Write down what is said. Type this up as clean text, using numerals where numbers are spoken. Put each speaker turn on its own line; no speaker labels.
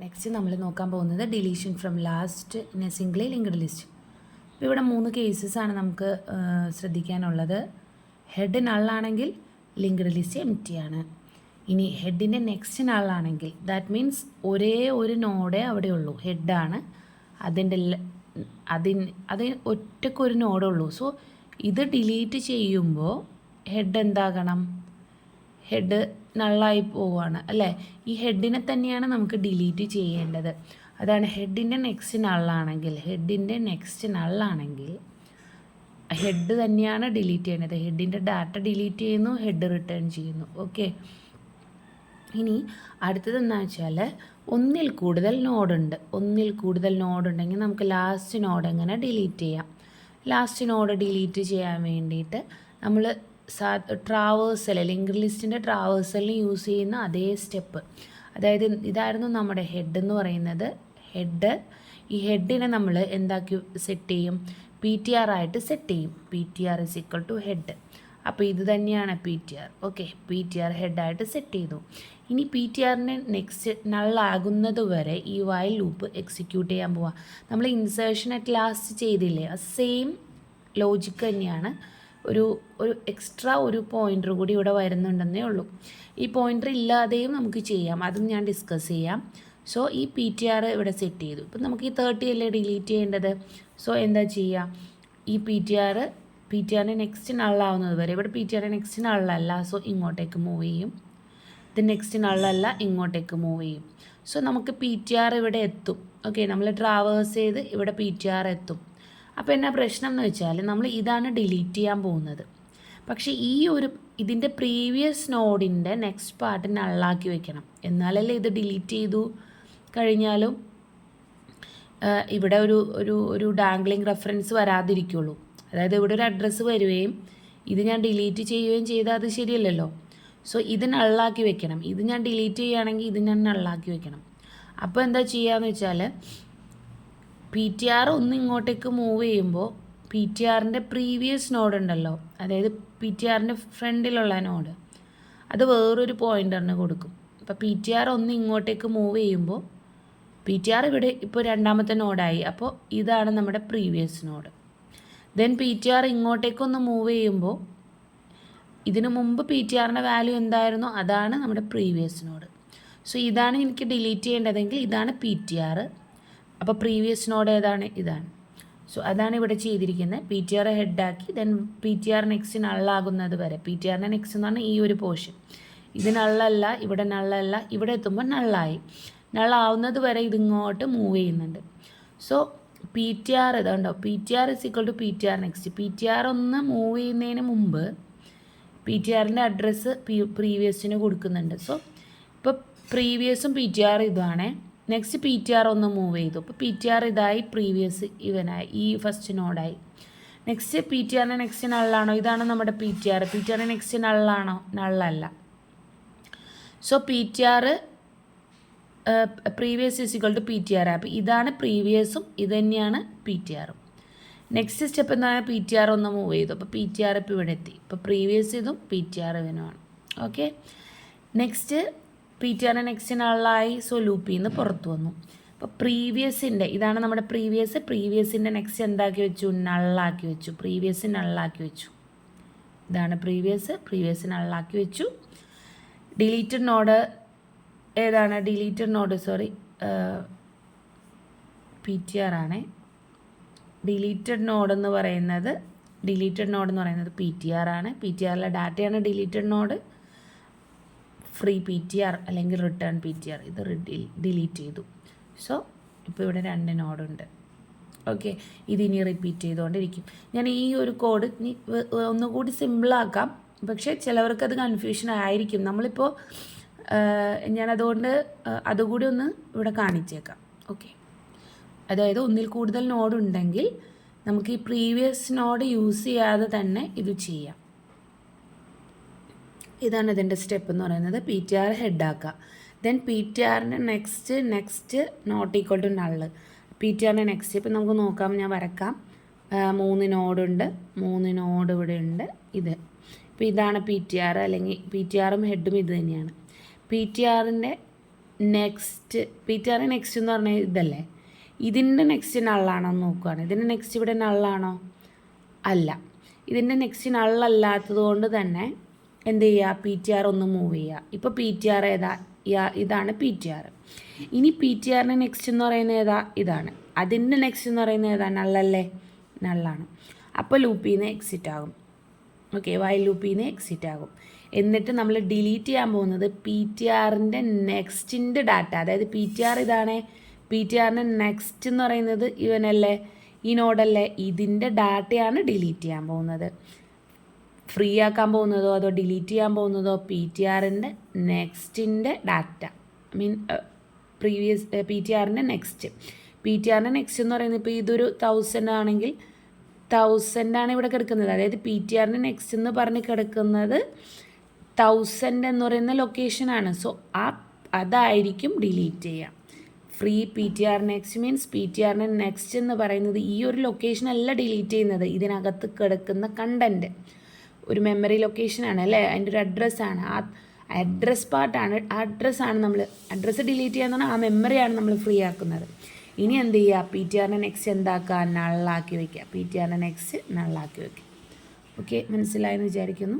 Next നമ്മൾ നോക്കാൻ പോകുന്നത് deletion from last in a singly linked list. ഇപ്പോൾ ഇവിടെ 3 കേസസാണ് നമുക്ക് ശ്രദ്ധിക്കാനുള്ളത്. ഹെഡ് നള്ളാണെങ്കിൽ ലിങ്ക്ഡ് ലിസ്റ്റ് എംപ്റ്റി ആണ്. ഇനി ഹെഡിൻ്റെ നെക്സ്റ്റ് നള്ളാണെങ്കിൽ ദാറ്റ് മീൻസ് ഒരേ ഒരു നോഡേ അവിടെ ഉള്ളൂ, ഹെഡാണ് അതിൻ്റെ അതിന് ഒറ്റക്കൊരു നോഡേ ഉള്ളൂ. സോ ഇത് ഡിലീറ്റ് ചെയ്യുമ്പോൾ ഹെഡ് എന്താകണം? ഹെഡ് നള്ളായി പോവുകയാണ് അല്ലേ. ഈ ഹെഡിനെ തന്നെയാണ് നമുക്ക് ഡിലീറ്റ് ചെയ്യേണ്ടത്. അതാണ് ഹെഡിൻ്റെ നെക്സ്റ്റ് നള്ളാണെങ്കിൽ ഹെഡ് തന്നെയാണ് ഡിലീറ്റ് ചെയ്യേണ്ടത്. ഹെഡിൻ്റെ ഡാറ്റ ഡിലീറ്റ് ചെയ്യുന്നു, ഹെഡ് റിട്ടേൺ ചെയ്യുന്നു. ഓക്കെ, ഇനി അടുത്തത് എന്താണെന്ന് വെച്ചാൽ ഒന്നിൽ കൂടുതൽ നോഡുണ്ടെങ്കിൽ നമുക്ക് ലാസ്റ്റ് നോഡ് എങ്ങനെ ഡിലീറ്റ് ചെയ്യാം. ലാസ്റ്റ് നോഡ് ഡിലീറ്റ് ചെയ്യാൻ വേണ്ടിയിട്ട് നമ്മൾ ട്രാവേഴ്സൽ ലിങ്ക്ഡ് ലിസ്റ്റിൻ്റെ ട്രാവേഴ്സലിന് യൂസ് ചെയ്യുന്ന അതേ സ്റ്റെപ്പ്, അതായത് ഇതായിരുന്നു നമ്മുടെ ഹെഡ് എന്ന് പറയുന്നത്. ഈ ഹെഡിനെ നമ്മൾ എന്താക്കി സെറ്റ് ചെയ്യും? PTR ആയിട്ട് സെറ്റ് ചെയ്യും. PTR is equal to head. അപ്പോൾ ഇത് തന്നെയാണ് PTR. ഓക്കെ, PTR ഹെഡായിട്ട് സെറ്റ് ചെയ്തു. ഇനി PTRനെ നെക്സ്റ്റ് നള്ളാകുന്നത് വരെ ഈ വൈൽ ലൂപ്പ് എക്സിക്യൂട്ട് ചെയ്യാൻ പോവാം. നമ്മൾ ഇൻസേർഷൻ അറ്റ് ലാസ്റ്റ് ചെയ്തില്ലേ, ആ സെയിം ലോജിക്ക് തന്നെയാണ്. ഒരു എക്സ്ട്രാ ഒരു പോയിൻ്റർ കൂടി ഇവിടെ വരുന്നുണ്ടെന്നേ ഉള്ളൂ. ഈ പോയിൻ്റർ ഇല്ലാതെയും നമുക്ക് ചെയ്യാം, അതും ഞാൻ ഡിസ്കസ് ചെയ്യാം. സോ ഈ PTR ഇവിടെ സെറ്റ് ചെയ്തു. ഇപ്പം നമുക്ക് ഈ 30 അല്ലേ ഡിലീറ്റ് ചെയ്യേണ്ടത്. സോ എന്താ ചെയ്യുക? ഈ PTRനെ നെക്സ്റ്റ് നള്ളാവുന്നത് വരെ, ഇവിടെ PTR നെക്സ്റ്റ് നള്ളല്ല, സോ ഇങ്ങോട്ടേക്ക് മൂവ് ചെയ്യും. ഇത് നെക്സ്റ്റ് നള്ളല്ല, ഇങ്ങോട്ടേക്ക് മൂവ് ചെയ്യും. സോ നമുക്ക് PTR ഇവിടെ എത്തും. ഓക്കെ, നമ്മൾ ട്രാവേഴ്സ് ചെയ്ത് ഇവിടെ PTR എത്തും. അപ്പോൾ എന്നാ പ്രശ്നം എന്ന് വെച്ചാൽ നമ്മൾ ഇതാണ് ഡിലീറ്റ് ചെയ്യാൻ പോകുന്നത്. പക്ഷേ ഇതിൻ്റെ പ്രീവിയസ് നോഡിൻ്റെ നെക്സ്റ്റ് പാർട്ട് നള്ളാക്കി വെക്കണം, എന്നാലല്ലേ ഇത് ഡിലീറ്റ് ചെയ്തു കഴിഞ്ഞാലും ഇവിടെ ഒരു ഡാംഗ്ലിംഗ് റെഫറൻസ് വരാതിരിക്കുള്ളൂ. അതായത് ഇവിടെ ഒരു അഡ്രസ്സ് വരികയും ഇത് ഞാൻ ഡിലീറ്റ് ചെയ്യുകയും ചെയ്താൽ അത് ശരിയല്ലല്ലോ. സോ ഇത് നള്ളാക്കി വെക്കണം. ഇത് ഞാൻ ഡിലീറ്റ് ചെയ്യുകയാണെങ്കിൽ ഇത് ഞാൻ നള്ളാക്കി വെക്കണം. അപ്പോൾ എന്താ ചെയ്യുകയെന്ന് വെച്ചാൽ PTR ഒന്ന് ഇങ്ങോട്ടേക്ക് മൂവ് ചെയ്യുമ്പോൾ PTRൻ്റെ പ്രീവിയസ് നോഡ് ഉണ്ടല്ലോ, അതായത് PTRൻ്റെ ഫ്രണ്ടിലുള്ള നോഡ്, അത് വേറൊരു പോയിൻ്ററിന് കൊടുക്കും. അപ്പോൾ PTR ഒന്ന് ഇങ്ങോട്ടേക്ക് മൂവ് ചെയ്യുമ്പോൾ PTR ഇവിടെ ഇപ്പോൾ രണ്ടാമത്തെ നോഡായി. അപ്പോൾ ഇതാണ് നമ്മുടെ പ്രീവിയസ് നോഡ്. ദെൻ PTR ഇങ്ങോട്ടേക്കൊന്ന് മൂവ് ചെയ്യുമ്പോൾ ഇതിനു മുമ്പ് PTRൻ്റെ വാല്യൂ എന്തായിരുന്നോ അതാണ് നമ്മുടെ പ്രീവിയസ് നോഡ്. സോ ഇതാണ് എനിക്ക് ഡിലീറ്റ് ചെയ്യേണ്ടതെങ്കിൽ ഇതാണ് PTR. അപ്പോൾ പ്രീവിയസ് നോഡ് ഏതാണ്? ഇതാണ്. സോ അതാണ് ഇവിടെ ചെയ്തിരിക്കുന്നത്. PTR ഹെഡാക്കി ദെൻ PTR നെക്സ്റ്റ് നള്ളാകുന്നത് വരെ. PTRൻ്റെ നെക്സ്റ്റ് എന്ന് പറഞ്ഞാൽ ഈ ഒരു പോർഷൻ, ഇത് നള്ളല്ല, ഇവിടെ നള്ളല്ല, ഇവിടെ എത്തുമ്പോൾ നള്ളായി. നള്ളാവുന്നത് വരെ ഇതിങ്ങോട്ട് മൂവ് ചെയ്യുന്നുണ്ട്. സോ PTR ഇതുണ്ടോ, PTR is equal to PTR next. PTR ഒന്ന് മൂവ് ചെയ്യുന്നതിന് മുമ്പ് PTRൻ്റെ അഡ്രസ്സ് പ്രീവിയസിന് കൊടുക്കുന്നുണ്ട്. സോ ഇപ്പോൾ പ്രീവിയസും PTR ഇതാണ്. നെക്സ്റ്റ് PTR ഒന്ന് മൂവ് ചെയ്തു. അപ്പോൾ PTR ഇതായി, പ്രീവിയസ് ഇവനായി, ഈ ഫസ്റ്റ് നോഡായി. നെക്സ്റ്റ് PTRൻ്റെ നെക്സ്റ്റ് നള്ളാണോ? ഇതാണ് നമ്മുടെ PTRൻ്റെ നെക്സ്റ്റ് നള്ളാണോ? നള്ളല്ല. So PTR previous is equal to PTR. അപ്പോൾ ഇതാണ് പ്രീവിയസും ഇത് തന്നെയാണ് PTRും. നെക്സ്റ്റ് സ്റ്റെപ്പ് എന്താണ്? PTR ഒന്ന് മൂവ് ചെയ്തു. അപ്പോൾ PTR ഇപ്പോൾ ഇവിടെ എത്തി. ഇപ്പോൾ പ്രീവിയസ് ഇതും PTR ഇവനുമാണ്. ഓക്കെ, നെക്സ്റ്റ് PTRൻ്റെ നെക്സ്റ്റ് നള്ളായി. സോ ലൂപ്പിൽ നിന്ന് പുറത്തു വന്നു. അപ്പോൾ പ്രീവിയസിൻ്റെ ഇതാണ് നമ്മുടെ പ്രീവിയസിൻ്റെ നെക്സ്റ്റ് എന്താക്കി വെച്ചു? നള്ളാക്കി വെച്ചു. പ്രീവിയസ് നള്ളാക്കി വെച്ചു. ഇതാണ് പ്രീവിയസ് നള്ളാക്കി വെച്ചു. ഡിലീറ്റഡ് നോഡ് ഏതാണ്? PTR ആണ്. ഡിലീറ്റഡ് നോഡ് എന്ന് പറയുന്നത് PTR ആണ്. PTRലെ ഡാറ്റയാണ് ഡിലീറ്റഡ് നോഡ്. ഫ്രീ PTR അല്ലെങ്കിൽ റിട്ടേൺ PTR ഇത് ഡിലീറ്റ് ചെയ്തു. സോ ഇപ്പോൾ ഇവിടെ 2 നോഡുണ്ട്. ഓക്കെ, ഇതിനി റിപ്പീറ്റ് ചെയ്തുകൊണ്ടിരിക്കും. ഞാൻ ഈ ഒരു കോഡ് ഒന്നുകൂടി സിമ്പിളാക്കാം, പക്ഷേ ചിലവർക്കത് കൺഫ്യൂഷൻ ആയിരിക്കും. നമ്മളിപ്പോൾ ഞാനതുകൊണ്ട് അതുകൂടി ഒന്ന് ഇവിടെ കാണിച്ചേക്കാം. ഓക്കെ, അതായത് ഒന്നിൽ കൂടുതൽ നോഡ് ഉണ്ടെങ്കിൽ നമുക്ക് ഈ പ്രീവിയസ് നോഡ് യൂസ് ചെയ്യാതെ തന്നെ ഇത് ചെയ്യാം. ഇതാണ് ഇതിൻ്റെ സ്റ്റെപ്പ് എന്ന് പറയുന്നത്. PTR ഹെഡാക്കുക. ദെൻ PTRൻ്റെ next not equal to null. PTRൻ്റെ നെക്സ്റ്റ് ഇപ്പം നമുക്ക് നോക്കാം, ഞാൻ വരക്കാം. 3 നോഡുണ്ട്, 3 നോഡ് ഇവിടെ ഉണ്ട്. ഇത് ഇപ്പോൾ ഇതാണ് PTR, അല്ലെങ്കിൽ PTRും ഹെഡും ഇത് തന്നെയാണ്. PTRൻ്റെ നെക്സ്റ്റ് പി ടി ആറിൻ്റെ നെക്സ്റ്റ് എന്ന് പറഞ്ഞാൽ ഇതല്ലേ, ഇതിൻ്റെ നെക്സ്റ്റ് നള്ളാണോ എന്ന് നോക്കുകയാണ്. ഇതിൻ്റെ നെക്സ്റ്റ് ഇവിടെ നള്ളാണോ? അല്ല. ഇതിൻ്റെ നെക്സ്റ്റ് നള്ളല്ലാത്തത് കൊണ്ട് തന്നെ എന്ത് ചെയ്യുക, പി ടി ആർ ഒന്ന് മൂവ് ചെയ്യുക. ഇപ്പോൾ പി ടി ആർ ഏതാ? ഇതാണ് പി ടി ആർ. ഇനി പി ടി ആറിൻ്റെ നെക്സ്റ്റ് എന്ന് പറയുന്നത് ഏതാ? ഇതാണ്. അതിൻ്റെ നെക്സ്റ്റ് എന്ന് പറയുന്നത് ഏതാ? നള്ളല്ലേ? നള്ളാണ്. അപ്പോൾ ലൂപ്പിൽ നിന്ന് എക്സിറ്റ് ആകും. ഓക്കെ, വൈൽ ലൂപ്പിൽ നിന്ന് എക്സിറ്റ് ആകും. എന്നിട്ട് നമ്മൾ ഡിലീറ്റ് ചെയ്യാൻ പോകുന്നത് പി ടി ആറിൻ്റെ നെക്സ്റ്റിൻ്റെ ഡാറ്റ. അതായത് പി ടി ആർ ഇതാണ്, പി ടി ആറിൻ്റെ നെക്സ്റ്റ് എന്ന് പറയുന്നത് ഇവനല്ലേ, ഈ നോഡല്ലേ, ഇതിൻ്റെ ഡാറ്റയാണ് ഡിലീറ്റ് ചെയ്യാൻ പോകുന്നത്. ഫ്രീ ആക്കാൻ പോകുന്നതോ അതോ ഡിലീറ്റ് ചെയ്യാൻ പോകുന്നതോ പി ടി ആറിൻ്റെ നെക്സ്റ്റിൻ്റെ ഡാറ്റ, പ്രീവിയസ് പി ടി ആറിൻ്റെ നെക്സ്റ്റ്. പി ടി ആറിൻ്റെ നെക്സ്റ്റ് എന്ന് പറയുന്നത് ഇപ്പോൾ ഇതൊരു 1000 ആണെങ്കിൽ 1000 ആണ് ഇവിടെ കിടക്കുന്നത്. അതായത് പി ടി ആറിൻ്റെ നെക്സ്റ്റ് എന്ന് പറഞ്ഞ് കിടക്കുന്നത് 1000 എന്ന് പറയുന്ന ലൊക്കേഷനാണ്. സോ അതായിരിക്കും ഡിലീറ്റ് ചെയ്യുക. Free P T R next means P T ആറിൻ്റെ നെക്സ്റ്റ് എന്ന് പറയുന്നത് ഈ ഒരു ലൊക്കേഷനല്ല ഡിലീറ്റ് ചെയ്യുന്നത്, ഇതിനകത്ത് കിടക്കുന്ന കണ്ടൻറ്റ് ഒരു മെമ്മറി ലൊക്കേഷനാണ് അല്ലേ, അതിൻ്റെ ഒരു അഡ്രസ്സാണ്. ആ അഡ്രസ് പാർട്ടാണ്, ആ അഡ്രസ്സാണ് നമ്മൾ അഡ്രസ്സ് ഡിലീറ്റ് ചെയ്യാന്ന് പറഞ്ഞാൽ ആ മെമ്മറിയാണ് നമ്മൾ ഫ്രീ ആക്കുന്നത്. ഇനി എന്ത് ചെയ്യുക, പി ടി ആറിൻ്റെ നെക്സ്റ്റ് എന്താക്കുക, നള്ളാക്കി വയ്ക്കുക. പി ടി ആറിൻ്റെ നെക്സ്റ്റ് നള്ളാക്കി വയ്ക്കുക. ഓക്കെ, മനസ്സിലായെന്ന് വിചാരിക്കുന്നു.